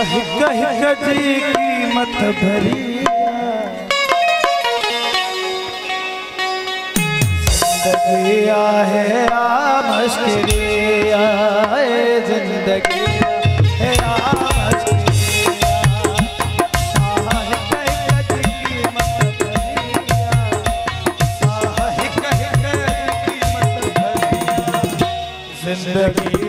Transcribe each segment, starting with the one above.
हिक हिक जी कीमत भरी जिंदगी है आ मुश्किल आए जिंदगी है आ जिंदगी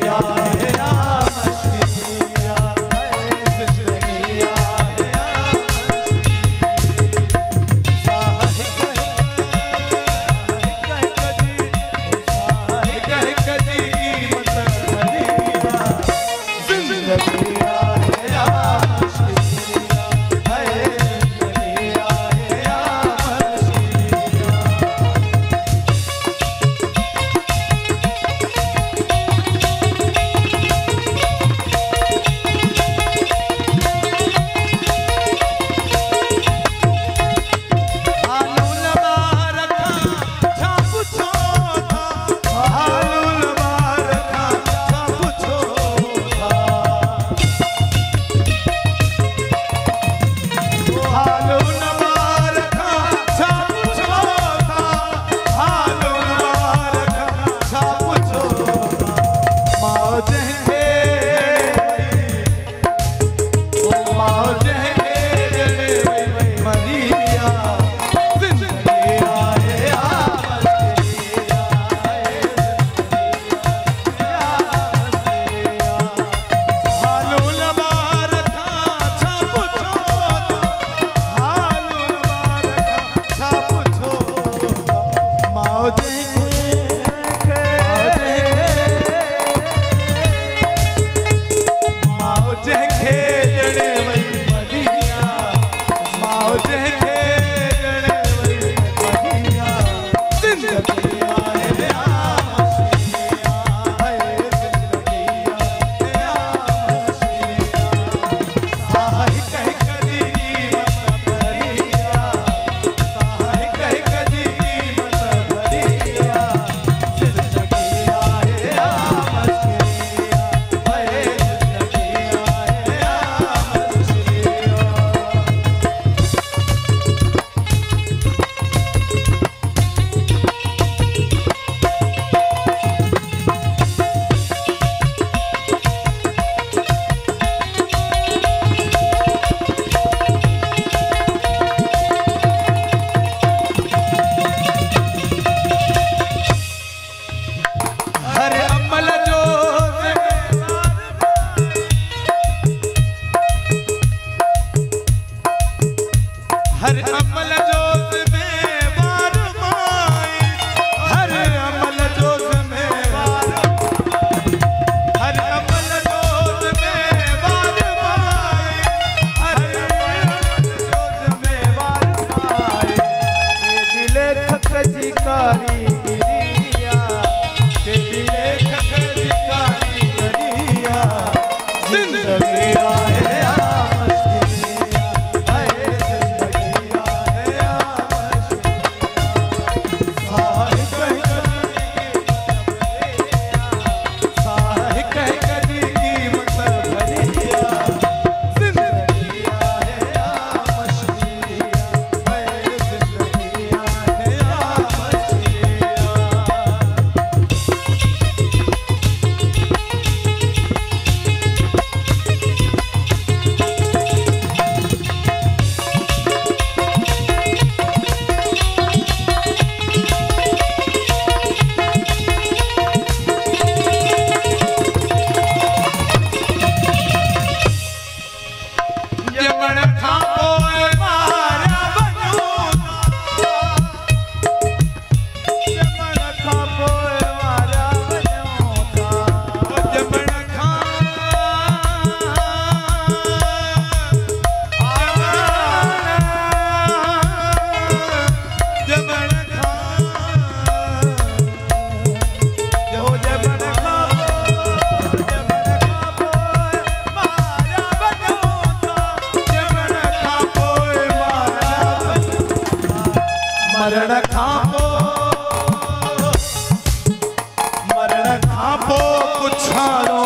मरण खां पोइ पुछारो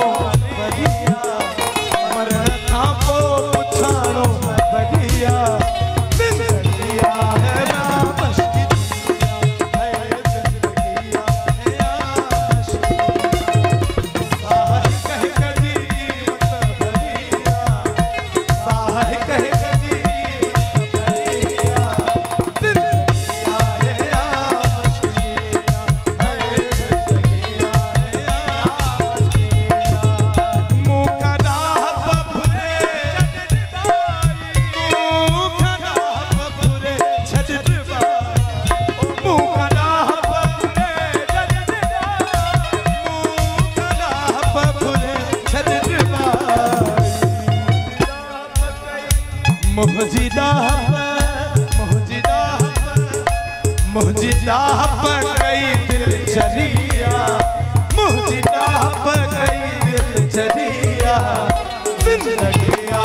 मरण खां पोइ छानो बढ़िया जिंदगिया है आमश की है जिंदगिया है आमश की साहर कहे कजी कीमत बढ़िया साहर कहे कजी कीमत बढ़िया जिंदगिया है आमश की है जिंदगिया है आमश की मुँह का राह बबुरे मुहजिदा पर गई दिल चरिया मुहजिदा पर गई दिल चरिया जिंदगिया